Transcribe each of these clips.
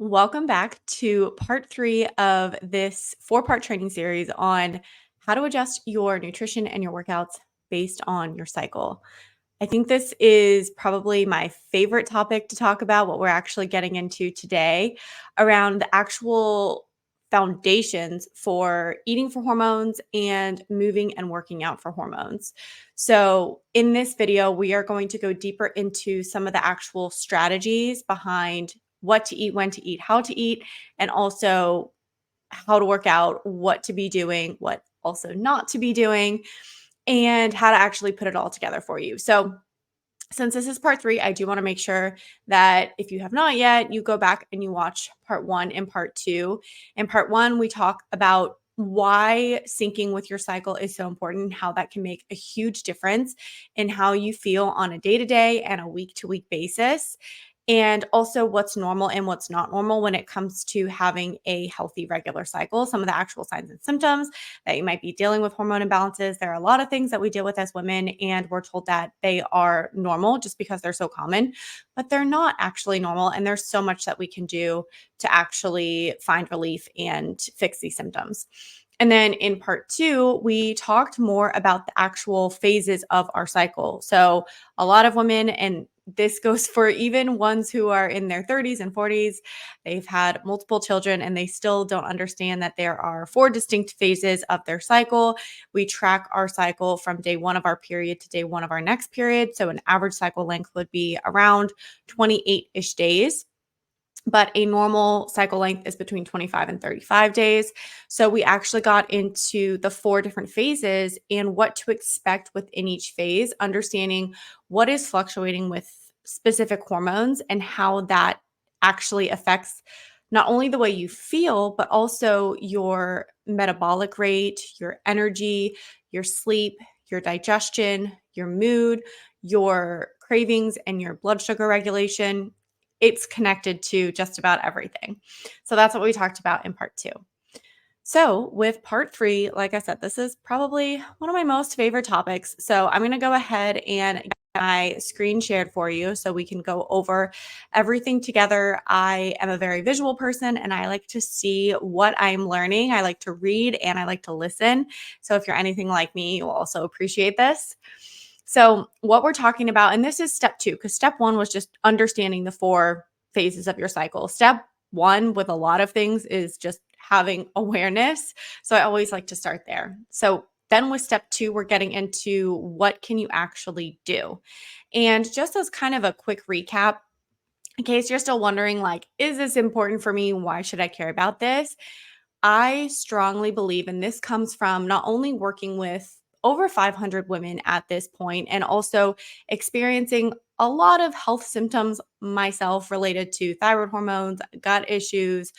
Welcome back to part 3 of this 4-part training series on how to adjust your nutrition and your workouts based on your cycle. I think this is probably my favorite topic to talk about, what we're actually getting into today around the actual foundations for eating for hormones and moving and working out for hormones. So, in this video, we are going to go deeper into some of the actual strategies behind what to eat, when to eat, how to eat, and also how to work out, what to be doing, what also not to be doing, and how to actually put it all together for you. So, since this is part 3, I do want to make sure that if you have not yet, you go back and you watch part 1 and part 2. In part 1, we talk about why syncing with your cycle is so important and how that can make a huge difference in how you feel on a day-to-day and a week-to-week basis, and also what's normal and what's not normal when it comes to having a healthy regular cycle, some of the actual signs and symptoms that you might be dealing with hormone imbalances. There are a lot of things that we deal with as women, and we're told that they are normal just because they're so common, but they're not actually normal. And there's so much that we can do to actually find relief and fix these symptoms. And then in part 2, we talked more about the actual phases of our cycle. So a lot of women, and this goes for even ones who are in their 30s and 40s. They've had multiple children and they still don't understand that there are 4 distinct phases of their cycle. We track our cycle from day 1 of our period to day 1 of our next period. So an average cycle length would be around 28-ish days, but a normal cycle length is between 25 and 35 days. So we actually got into the 4 different phases and what to expect within each phase, understanding what is fluctuating with specific hormones and how that actually affects not only the way you feel, but also your metabolic rate, your energy, your sleep, your digestion, your mood, your cravings, and your blood sugar regulation. It's connected to just about everything. So that's what we talked about in part 2. So, with part 3, like I said, this is probably one of my most favorite topics. So, I'm going to go ahead and get my screen shared for you so we can go over everything together. I am a very visual person and I like to see what I'm learning. I like to read and I like to listen. So, if you're anything like me, you'll also appreciate this. So, what we're talking about, and this is step 2, because step 1 was just understanding the 4 phases of your cycle. Step 1 with a lot of things is just having awareness. So, I always like to start there. So, then with step 2, we're getting into what can you actually do? And just as kind of a quick recap, in case you're still wondering, like, is this important for me? Why should I care about this? I strongly believe, and this comes from not only working with over 500 women at this point and also experiencing a lot of health symptoms myself related to thyroid hormones, gut issues,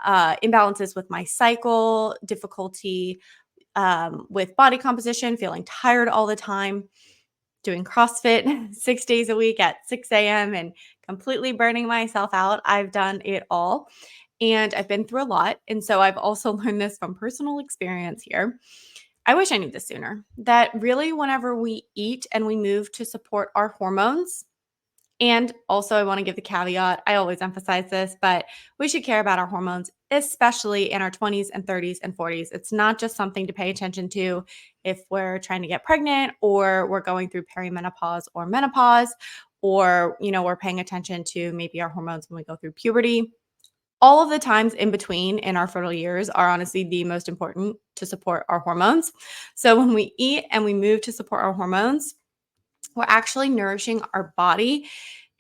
imbalances with my cycle, difficulty with body composition, feeling tired all the time, doing CrossFit 6 days a week at 6 a.m. and completely burning myself out. I've done it all. And I've been through a lot. And so I've also learned this from personal experience here. I wish I knew this sooner, that really, whenever we eat and we move to support our hormones, and also I want to give the caveat, I always emphasize this, but we should care about our hormones, especially in our 20s and 30s and 40s. It's not just something to pay attention to if we're trying to get pregnant or we're going through perimenopause or menopause, or, we're paying attention to maybe our hormones when we go through puberty. All of the times in between in our fertile years are honestly the most important to support our hormones. So when we eat and we move to support our hormones, we're actually nourishing our body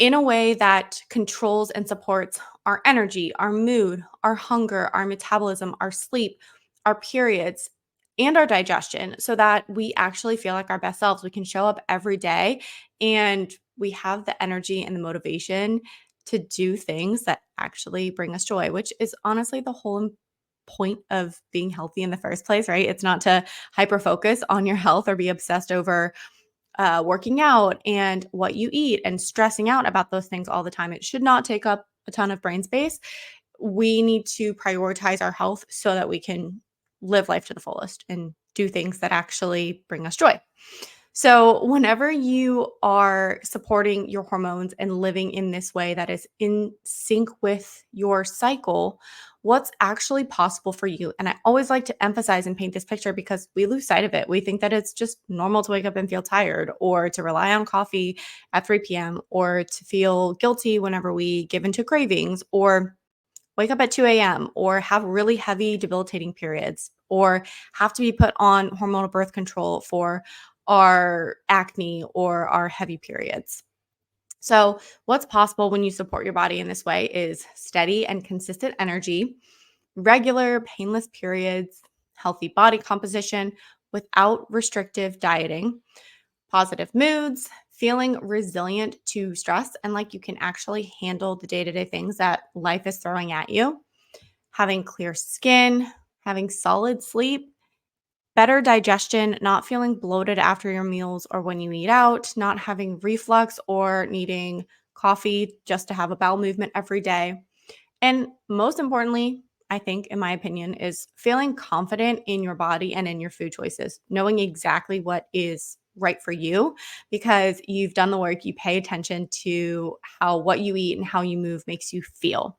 in a way that controls and supports our energy, our mood, our hunger, our metabolism, our sleep, our periods, and our digestion so that we actually feel like our best selves. We can show up every day and we have the energy and the motivation to do things that actually bring us joy, which is honestly the whole point of being healthy in the first place, right? It's not to hyper focus on your health or be obsessed over working out and what you eat and stressing out about those things all the time. It should not take up a ton of brain space. We need to prioritize our health so that we can live life to the fullest and do things that actually bring us joy. So, whenever you are supporting your hormones and living in this way that is in sync with your cycle, what's actually possible for you? And I always like to emphasize and paint this picture because we lose sight of it. We think that it's just normal to wake up and feel tired or to rely on coffee at 3 p.m. or to feel guilty whenever we give into cravings or wake up at 2 a.m. or have really heavy, debilitating periods or have to be put on hormonal birth control for our acne or our heavy periods. So, what's possible when you support your body in this way is steady and consistent energy, regular, painless periods, healthy body composition without restrictive dieting, positive moods, feeling resilient to stress and like you can actually handle the day to day things that life is throwing at you, having clear skin, having solid sleep, better digestion, not feeling bloated after your meals or when you eat out, not having reflux or needing coffee just to have a bowel movement every day. And most importantly, I think, in my opinion, is feeling confident in your body and in your food choices, knowing exactly what is right for you because you've done the work, you pay attention to how what you eat and how you move makes you feel.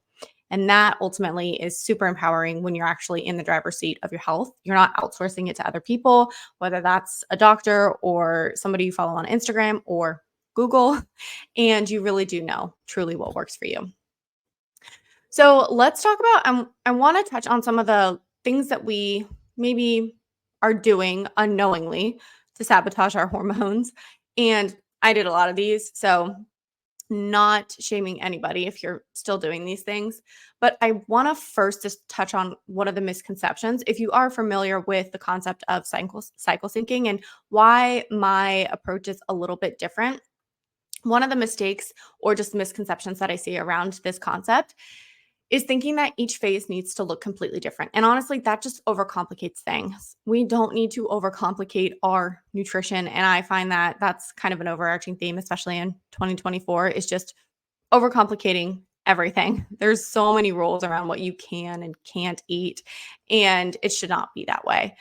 And that ultimately is super empowering when you're actually in the driver's seat of your health. You're not outsourcing it to other people, whether that's a doctor or somebody you follow on Instagram or Google, and you really do know truly what works for you. So let's talk about. I want to touch on some of the things that we maybe are doing unknowingly to sabotage our hormones. And I did a lot of these. So not shaming anybody if you're still doing these things. But I want to first just touch on what are the misconceptions. If you are familiar with the concept of cycle syncing and why my approach is a little bit different, one of the mistakes or just misconceptions that I see around this concept is thinking that each phase needs to look completely different. And honestly, that just overcomplicates things. We don't need to overcomplicate our nutrition. And I find that that's kind of an overarching theme, especially in 2024, is just overcomplicating everything. There's so many rules around what you can and can't eat, and it should not be that way.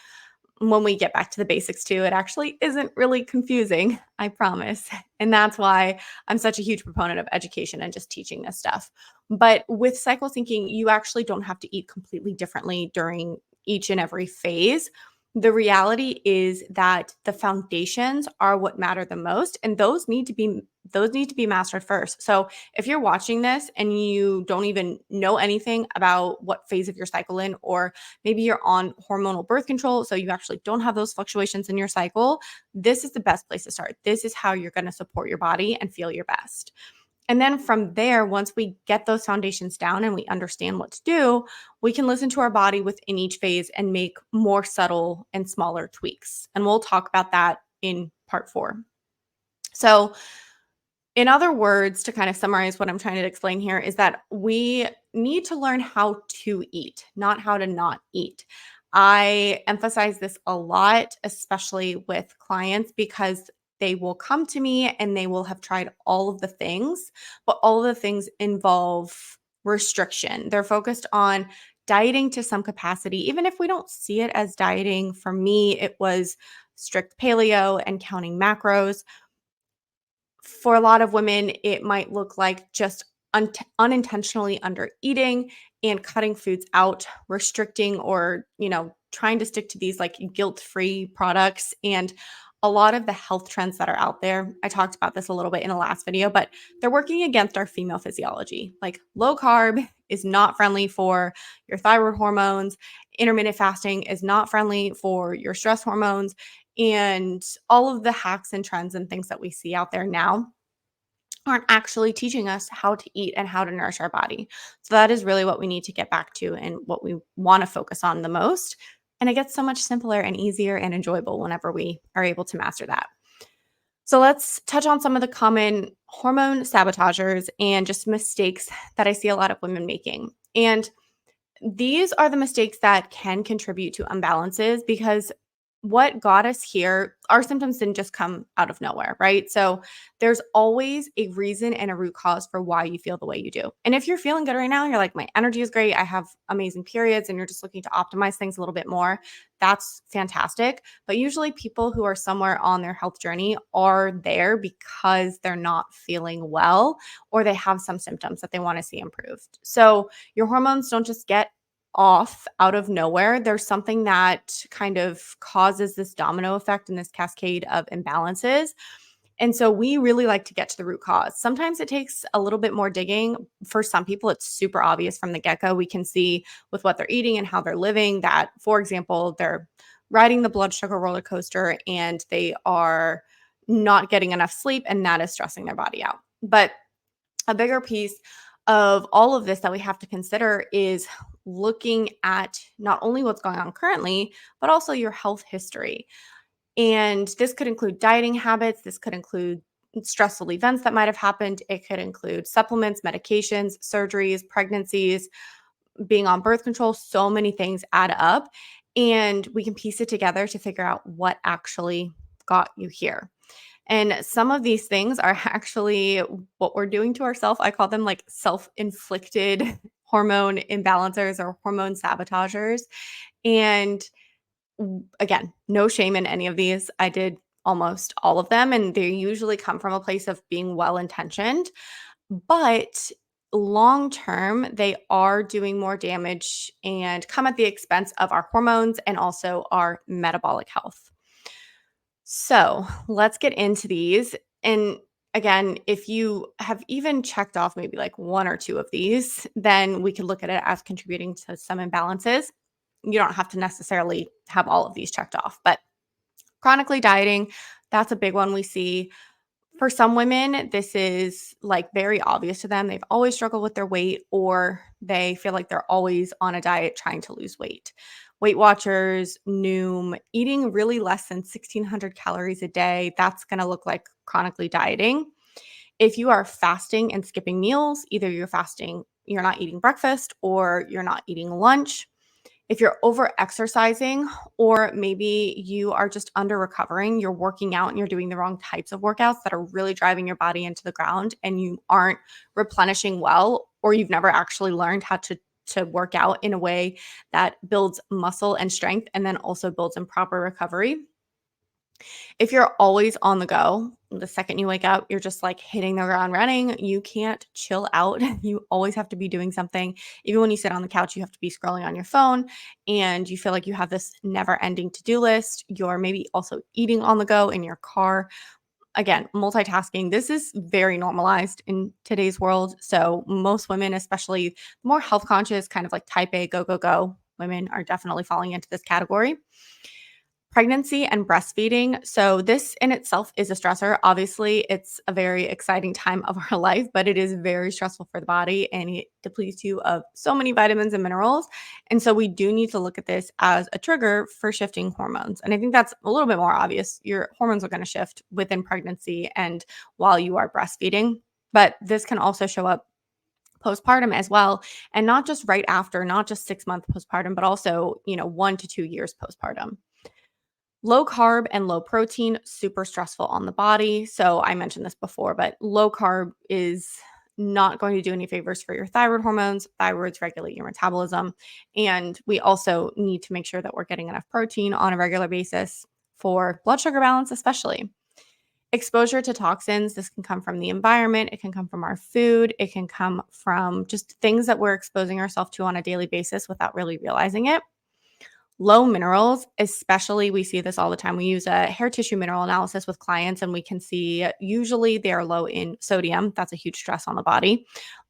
When we get back to the basics too, it actually isn't really confusing, I promise. And that's why I'm such a huge proponent of education and just teaching this stuff. But with cycle syncing, you actually don't have to eat completely differently during each and every phase. The reality is that the foundations are what matter the most, and those need to be mastered first. So if you're watching this and you don't even know anything about what phase of your cycle in, or maybe you're on hormonal birth control, so you actually don't have those fluctuations in your cycle, this is the best place to start. This is how you're going to support your body and feel your best. And then from there, once we get those foundations down and we understand what to do, we can listen to our body within each phase and make more subtle and smaller tweaks. And we'll talk about that in part 4. So, in other words, to kind of summarize what I'm trying to explain here, is that we need to learn how to eat, not how to not eat. I emphasize this a lot, especially with clients, because they will come to me and they will have tried all of the things, but all of the things involve restriction. They're focused on dieting to some capacity, even if we don't see it as dieting. For me, it was strict paleo and counting macros. For a lot of women, it might look like just unintentionally under eating and cutting foods out, restricting or, trying to stick to these like guilt-free products. And a lot of the health trends that are out there, I talked about this a little bit in the last video, but they're working against our female physiology. Like low carb is not friendly for your thyroid hormones. Intermittent fasting is not friendly for your stress hormones. And all of the hacks and trends and things that we see out there now aren't actually teaching us how to eat and how to nourish our body. So that is really what we need to get back to and what we want to focus on the most. And it gets so much simpler and easier and enjoyable whenever we are able to master that. So let's touch on some of the common hormone sabotagers and just mistakes that I see a lot of women making. And these are the mistakes that can contribute to imbalances because what got us here, our symptoms didn't just come out of nowhere, right? So there's always a reason and a root cause for why you feel the way you do. And if you're feeling good right now, you're like, my energy is great, I have amazing periods, and you're just looking to optimize things a little bit more, that's fantastic. But usually people who are somewhere on their health journey are there because they're not feeling well or they have some symptoms that they want to see improved. So your hormones don't just get off out of nowhere. There's something that kind of causes this domino effect and this cascade of imbalances. And so we really like to get to the root cause. Sometimes it takes a little bit more digging. For some people, it's super obvious from the get go. We can see with what they're eating and how they're living that, for example, they're riding the blood sugar roller coaster and they are not getting enough sleep, and that is stressing their body out. But a bigger piece of all of this that we have to consider is looking at not only what's going on currently, but also your health history. And this could include dieting habits, this could include stressful events that might have happened, it could include supplements, medications, surgeries, pregnancies, being on birth control. So many things add up, and we can piece it together to figure out what actually got you here. And some of these things are actually what we're doing to ourselves. I call them like self-inflicted hormone imbalancers or hormone sabotagers. And again, no shame in any of these. I did almost all of them, and they usually come from a place of being well-intentioned, but long term, they are doing more damage and come at the expense of our hormones and also our metabolic health. So let's get into these. And again, if you have even checked off maybe like one or two of these, then we could look at it as contributing to some imbalances. You don't have to necessarily have all of these checked off, but chronically dieting, that's a big one we see. For some women, this is like very obvious to them. They've always struggled with their weight, or they feel like they're always on a diet trying to lose weight. Weight Watchers, Noom, eating really less than 1,600 calories a day, that's going to look like chronically dieting. If you are fasting and skipping meals, either you're fasting, you're not eating breakfast, or you're not eating lunch. If you're over exercising, or maybe you are just under recovering, you're working out and you're doing the wrong types of workouts that are really driving your body into the ground, and you aren't replenishing well, or you've never actually learned how to work out in a way that builds muscle and strength and then also builds in proper recovery. If you're always on the go, the second you wake up, you're just like hitting the ground running. You can't chill out. You always have to be doing something. Even when you sit on the couch, you have to be scrolling on your phone, and you feel like you have this never ending to do list. You're maybe also eating on the go in your car. Again, multitasking. This is very normalized in today's world. So, most women, especially more health conscious, kind of like type A, go, go, go women, are definitely falling into this category. Pregnancy and breastfeeding. So, this in itself is a stressor. Obviously, it's a very exciting time of our life, but it is very stressful for the body, and it depletes you of so many vitamins and minerals. And so, we do need to look at this as a trigger for shifting hormones. And I think that's a little bit more obvious. Your hormones are going to shift within pregnancy and while you are breastfeeding, but this can also show up postpartum as well, and not just right after, not just 6 month postpartum, but also 1 to 2 years postpartum. Low carb and low protein, super stressful on the body. So I mentioned this before, but low carb is not going to do any favors for your thyroid hormones. Thyroids regulate your metabolism. And we also need to make sure that we're getting enough protein on a regular basis for blood sugar balance, especially. Exposure to toxins, this can come from the environment, it can come from our food, it can come from just things that we're exposing ourselves to on a daily basis without really realizing it. Low minerals, especially, we see this all the time. We use a hair tissue mineral analysis with clients, and we can see usually they are low in sodium. That's a huge stress on the body.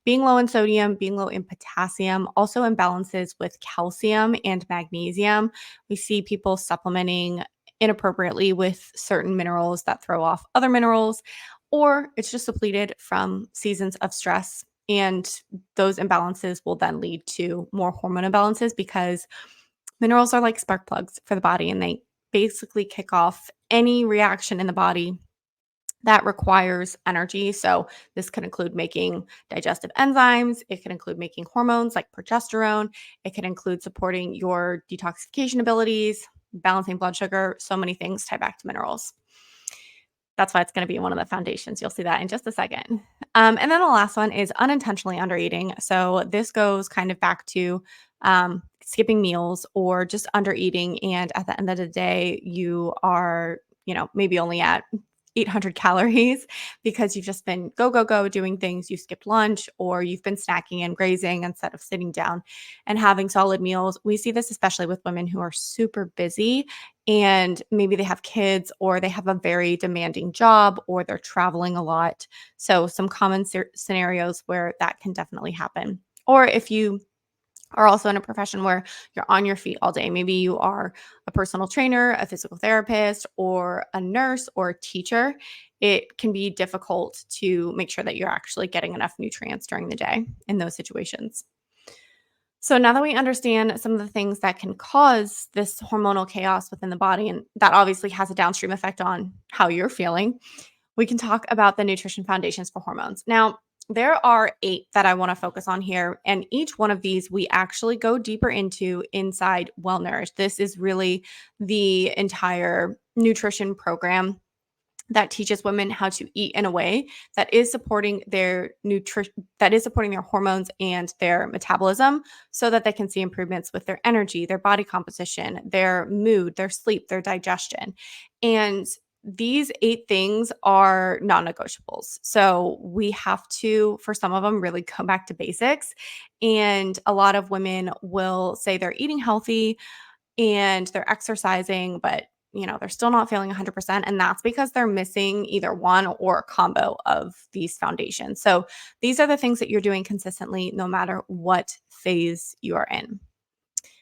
Being low in sodium, being low in potassium, also imbalances with calcium and magnesium. We see people supplementing inappropriately with certain minerals that throw off other minerals, or it's just depleted from seasons of stress. And those imbalances will then lead to more hormone imbalances, because minerals are like spark plugs for the body, and they basically kick off any reaction in the body that requires energy. So, this could include making digestive enzymes, it can include making hormones like progesterone, it can include supporting your detoxification abilities. balancing blood sugar, so many things tie back to minerals. That's why it's going to be one of the foundations. You'll see that in just a second. And then the last one is unintentionally undereating. So this goes kind of back to skipping meals or just undereating. And at the end of the day, you are, maybe only at 800 calories because you've just been go, go, go doing things. You skipped lunch or you've been snacking and grazing instead of sitting down and having solid meals. We see this especially with women who are super busy and maybe they have kids or they have a very demanding job or they're traveling a lot. So some common scenarios where that can definitely happen. Or if you are also in a profession where you're on your feet all day. Maybe you are a personal trainer, a physical therapist, or a nurse or a teacher. It can be difficult to make sure that you're actually getting enough nutrients during the day in those situations. So now that we understand some of the things that can cause this hormonal chaos within the body, and that obviously has a downstream effect on how you're feeling, we can talk about the nutrition foundations for hormones. Now, there are 8 that I want to focus on here, and each one of these we actually go deeper into inside Well Nourished. This is really the entire nutrition program that teaches women how to eat in a way that is supporting their nutrition, that is supporting their hormones and their metabolism so that they can see improvements with their energy, their body composition, their mood, their sleep, their digestion. And these 8 things are non-negotiables. So we have to, for some of them, really come back to basics. And a lot of women will say they're eating healthy and they're exercising, but they're still not feeling 100%. And that's because they're missing either one or a combo of these foundations. So these are the things that you're doing consistently, no matter what phase you are in.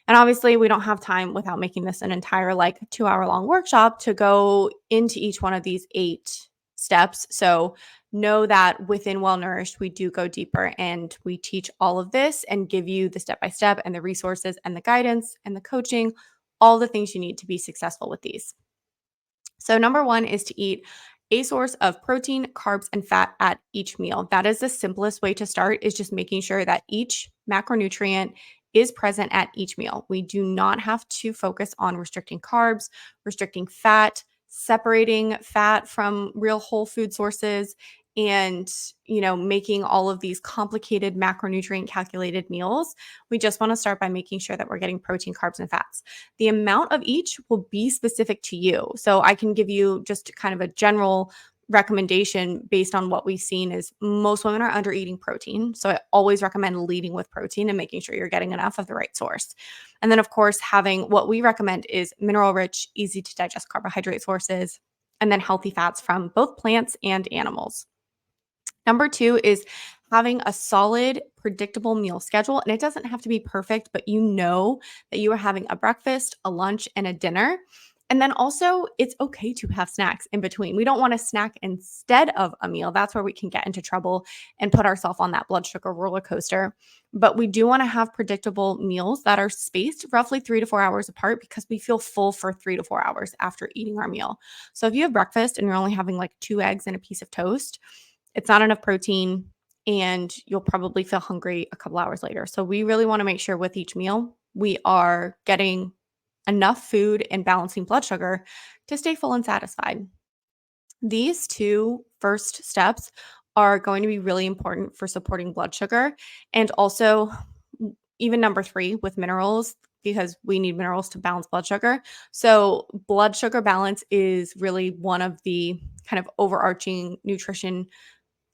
And obviously, we don't have time without making this an entire 2-hour long workshop to go into each one of these 8 steps. So know that within Well Nourished, we do go deeper and we teach all of this and give you the step by step and the resources and the guidance and the coaching, all the things you need to be successful with these. So number 1 is to eat a source of protein, carbs, and fat at each meal. That is the simplest way to start, is just making sure that each macronutrient is present at each meal. We do not have to focus on restricting carbs, restricting fat, separating fat from real whole food sources, and making all of these complicated macronutrient calculated meals. We just want to start by making sure that we're getting protein, carbs, and fats. The amount of each will be specific to you. So I can give you just kind of a general recommendation based on what we've seen is most women are under eating protein. So I always recommend leading with protein and making sure you're getting enough of the right source. And then of course, having what we recommend is mineral rich, easy to digest carbohydrate sources, and then healthy fats from both plants and animals. Number 2 is having a solid, predictable meal schedule. And it doesn't have to be perfect, but that you are having a breakfast, a lunch, and a dinner. And then also, it's okay to have snacks in between. We don't want to snack instead of a meal. That's where we can get into trouble and put ourselves on that blood sugar roller coaster. But we do want to have predictable meals that are spaced roughly 3 to 4 hours apart because we feel full for 3 to 4 hours after eating our meal. So if you have breakfast and you're only having 2 eggs and a piece of toast, it's not enough protein and you'll probably feel hungry a couple hours later. So we really want to make sure with each meal, we are getting enough food and balancing blood sugar to stay full and satisfied. These 2 first steps are going to be really important for supporting blood sugar, and also even number 3 with minerals, because we need minerals to balance blood sugar. So blood sugar balance is really one of the kind of overarching nutrition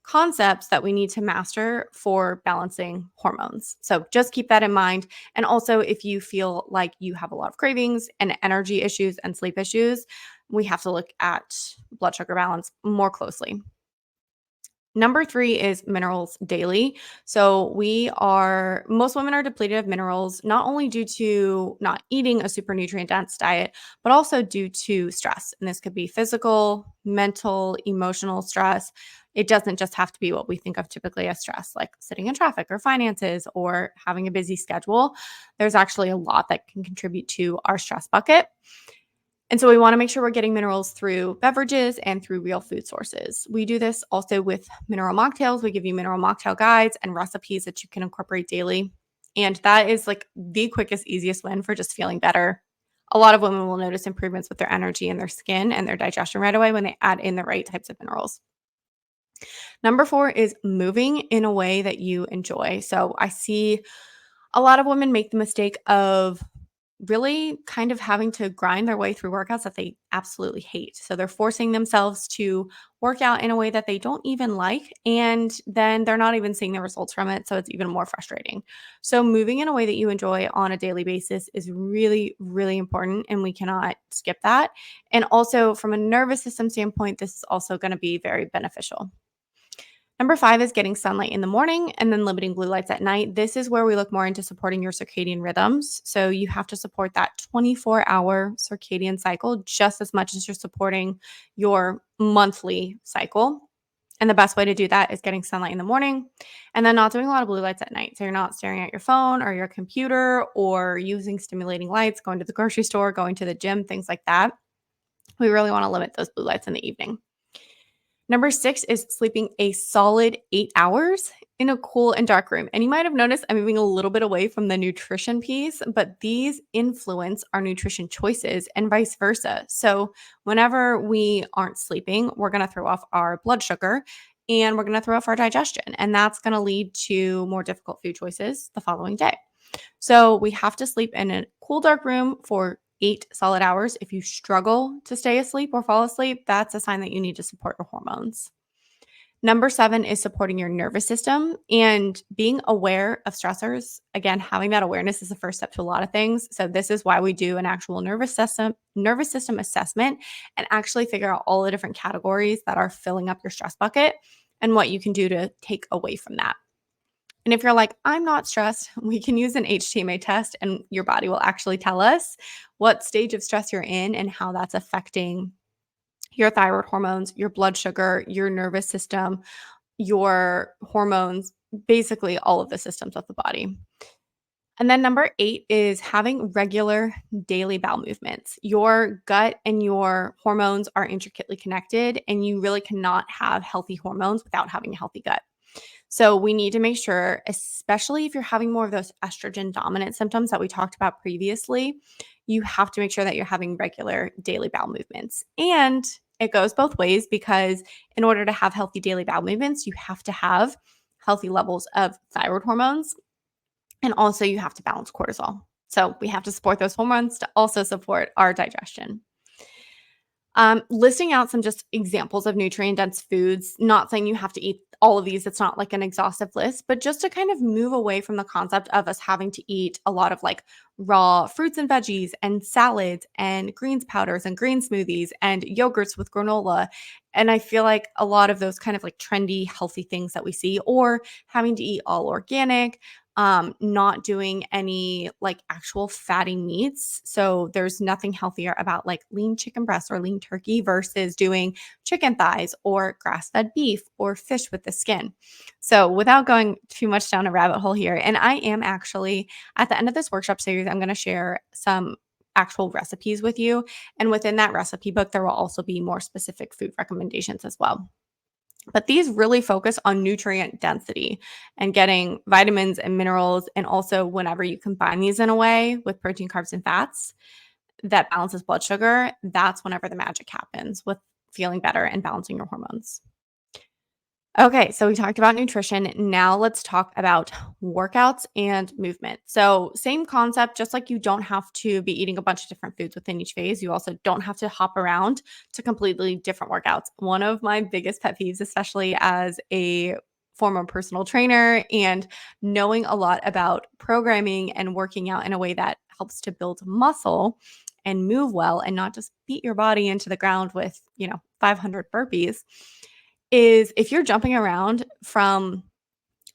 concepts that we need to master for balancing hormones. So just keep that in mind. And also, if you feel like you have a lot of cravings and energy issues and sleep issues, we have to look at blood sugar balance more closely. Number 3 is minerals daily. So most women are depleted of minerals, not only due to not eating a super nutrient dense diet, but also due to stress. And this could be physical, mental, emotional stress. It doesn't just have to be what we think of typically as stress, like sitting in traffic or finances or having a busy schedule. There's actually a lot that can contribute to our stress bucket. And so we want to make sure we're getting minerals through beverages and through real food sources. We do this also with mineral mocktails. We give you mineral mocktail guides and recipes that you can incorporate daily. And that is the quickest, easiest win for just feeling better A lot of women will notice improvements with their energy and their skin and their digestion right away when they add in the right types of minerals. Number 4 is moving in a way that you enjoy. So I see a lot of women make the mistake of really kind of having to grind their way through workouts that they absolutely hate. So they're forcing themselves to work out in a way that they don't even like, and then they're not even seeing the results from it. So it's even more frustrating. So moving in a way that you enjoy on a daily basis is really, really important, and we cannot skip that. And also, from a nervous system standpoint, this is also going to be very beneficial. Number 5 is getting sunlight in the morning and then limiting blue lights at night. This is where we look more into supporting your circadian rhythms. So you have to support that 24-hour circadian cycle just as much as you're supporting your monthly cycle. And the best way to do that is getting sunlight in the morning and then not doing a lot of blue lights at night. So you're not staring at your phone or your computer or using stimulating lights, going to the grocery store, going to the gym, things like that. We really want to limit those blue lights in the evening. Number 6 is sleeping a solid 8 hours in a cool and dark room. And you might have noticed I'm moving a little bit away from the nutrition piece, but these influence our nutrition choices and vice versa. So whenever we aren't sleeping, we're going to throw off our blood sugar and we're going to throw off our digestion. And that's going to lead to more difficult food choices the following day. So we have to sleep in a cool, dark room for 8 solid hours. If you struggle to stay asleep or fall asleep, that's a sign that you need to support your hormones. Number 7 is supporting your nervous system and being aware of stressors. Again, having that awareness is the first step to a lot of things. So this is why we do an actual nervous system assessment and actually figure out all the different categories that are filling up your stress bucket and what you can do to take away from that. And if you're like, I'm not stressed, we can use an HTMA test and your body will actually tell us what stage of stress you're in and how that's affecting your thyroid hormones, your blood sugar, your nervous system, your hormones, basically all of the systems of the body. And then number 8 is having regular daily bowel movements. Your gut and your hormones are intricately connected, and you really cannot have healthy hormones without having a healthy gut. So we need to make sure, especially if you're having more of those estrogen dominant symptoms that we talked about previously, you have to make sure that you're having regular daily bowel movements. And it goes both ways because in order to have healthy daily bowel movements, you have to have healthy levels of thyroid hormones, and also you have to balance cortisol. So we have to support those hormones to also support our digestion. Listing out some just examples of nutrient dense foods, not saying you have to eat all of these. It's not like an exhaustive list, but just to kind of move away from the concept of us having to eat a lot of like raw fruits and veggies and salads and greens powders and green smoothies and yogurts with granola. And I feel like a lot of those kind of like trendy, healthy things that we see, or having to eat all organic, not doing any like actual fatty meats. So there's nothing healthier about like lean chicken breast or lean turkey versus doing chicken thighs or grass-fed beef or fish with the skin. So without going too much down a rabbit hole here, and I am actually at the end of this workshop series, I'm going to share some actual recipes with you. And within that recipe book, there will also be more specific food recommendations as well. But these really focus on nutrient density and getting vitamins and minerals. And also, whenever you combine these in a way with protein, carbs, and fats that balances blood sugar, that's whenever the magic happens with feeling better and balancing your hormones. Okay, so we talked about nutrition. Now let's talk about workouts and movement. So, same concept, just like you don't have to be eating a bunch of different foods within each phase, you also don't have to hop around to completely different workouts. One of my biggest pet peeves, especially as a former personal trainer and knowing a lot about programming and working out in a way that helps to build muscle and move well and not just beat your body into the ground with, 500 burpees is if you're jumping around from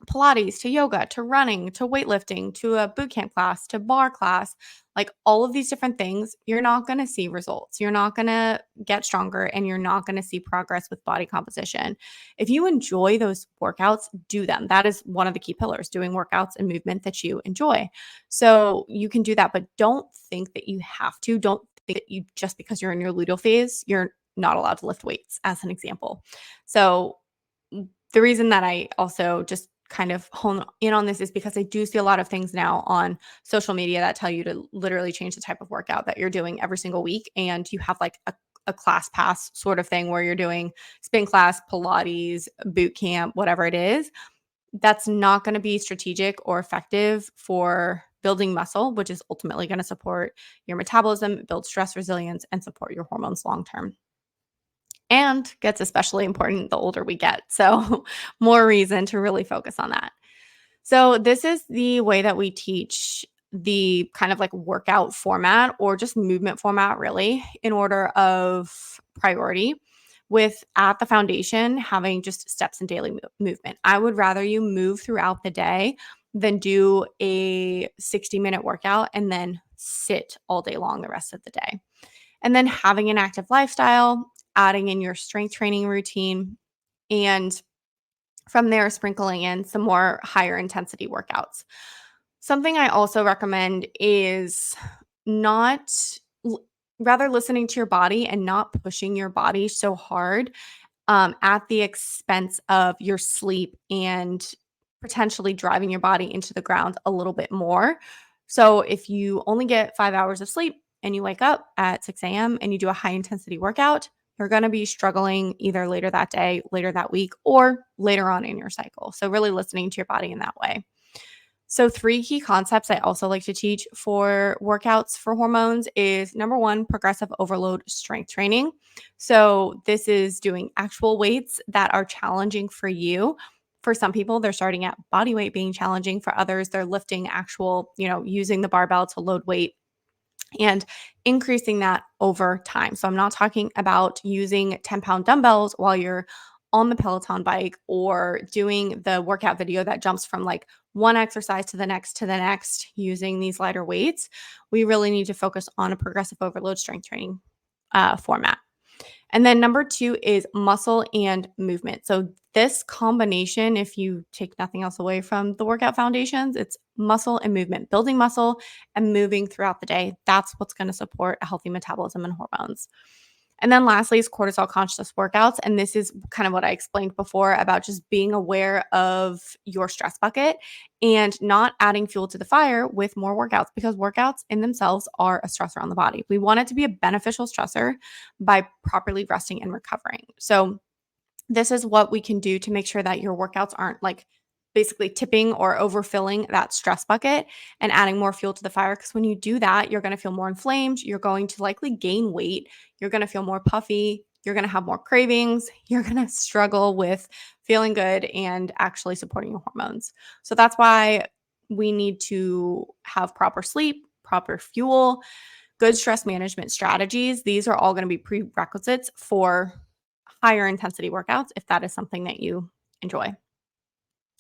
Pilates to yoga to running to weightlifting to a boot camp class to bar class, like all of these different things, you're not going to see results. You're not going to get stronger and you're not going to see progress with body composition. If you enjoy those workouts, do them. That is one of the key pillars, doing workouts and movement that you enjoy. So you can do that, but don't think that you have to. Don't think that you just because you're in your luteal phase, you're not allowed to lift weights, as an example. So the reason that I also just kind of hone in on this is because I do see a lot of things now on social media that tell you to literally change the type of workout that you're doing every single week. And you have like a class pass sort of thing where you're doing spin class, Pilates, boot camp, whatever it is. That's not going to be strategic or effective for building muscle, which is ultimately going to support your metabolism, build stress resilience, and support your hormones long term. And gets especially important the older we get. So, more reason to really focus on that. So, this is the way that we teach the kind of like workout format or just movement format, really, in order of priority, with at the foundation having just steps in daily movement. I would rather you move throughout the day than do a 60-minute workout and then sit all day long the rest of the day. And then having an active lifestyle, adding in your strength training routine, and from there, sprinkling in some more higher intensity workouts. Something I also recommend is not rather listening to your body and not pushing your body so hard at the expense of your sleep and potentially driving your body into the ground a little bit more. So if you only get 5 hours of sleep and you wake up at 6 a.m. and you do a high intensity workout, you're going to be struggling either later that day, later that week, or later on in your cycle. So really listening to your body in that way. So 3 key concepts I also like to teach for workouts for hormones is number 1, progressive overload strength training. So this is doing actual weights that are challenging for you. For some people, they're starting at body weight being challenging. For others, they're lifting actual, using the barbell to load weight and increasing that over time. So I'm not talking about using 10-pound dumbbells while you're on the Peloton bike or doing the workout video that jumps from like one exercise to the next using these lighter weights. We really need to focus on a progressive overload strength training format. And then number 2 is muscle and movement. So this combination, if you take nothing else away from the workout foundations, it's muscle and movement, building muscle and moving throughout the day. That's what's going to support a healthy metabolism and hormones. And then lastly is cortisol conscious workouts. And this is kind of what I explained before about just being aware of your stress bucket and not adding fuel to the fire with more workouts, because workouts in themselves are a stressor on the body. We want it to be a beneficial stressor by properly resting and recovering. So this is what we can do to make sure that your workouts aren't like basically tipping or overfilling that stress bucket and adding more fuel to the fire. Because when you do that, you're going to feel more inflamed. You're going to likely gain weight. You're going to feel more puffy. You're going to have more cravings. You're going to struggle with feeling good and actually supporting your hormones. So that's why we need to have proper sleep, proper fuel, good stress management strategies. These are all going to be prerequisites for higher intensity workouts if that is something that you enjoy.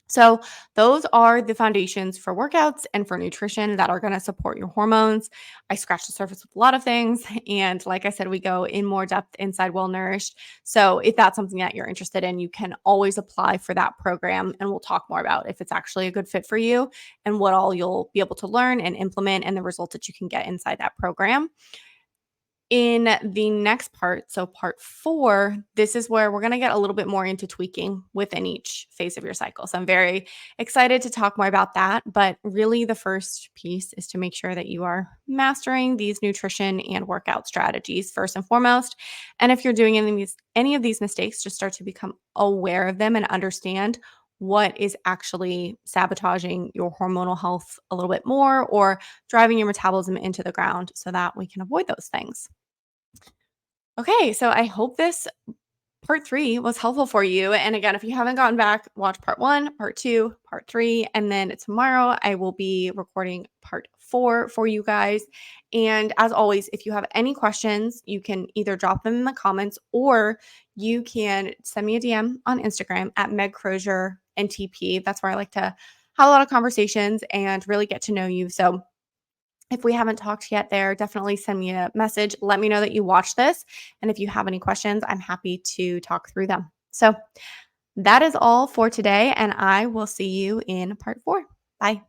So those are the foundations for workouts and for nutrition that are going to support your hormones. I scratched the surface with a lot of things. And like I said, we go in more depth inside Well Nourished. So if that's something that you're interested in, you can always apply for that program. And we'll talk more about if it's actually a good fit for you and what all you'll be able to learn and implement and the results that you can get inside that program. In the next part, so part 4, this is where we're going to get a little bit more into tweaking within each phase of your cycle. So I'm very excited to talk more about that. But really, the first piece is to make sure that you are mastering these nutrition and workout strategies first and foremost. And if you're doing any of these mistakes, just start to become aware of them and understand what is actually sabotaging your hormonal health a little bit more or driving your metabolism into the ground so that we can avoid those things. Okay, so I hope this part 3 was helpful for you. And again, if you haven't gotten back, watch part 1, part 2, part 3, and then tomorrow I will be recording part 4 for you guys. And as always, if you have any questions, you can either drop them in the comments or you can send me a DM on Instagram at Meg Crozier NTP. That's where I like to have a lot of conversations and really get to know you. So if we haven't talked yet there, definitely send me a message. Let me know that you watched this. And if you have any questions, I'm happy to talk through them. So that is all for today. And I will see you in part 4. Bye.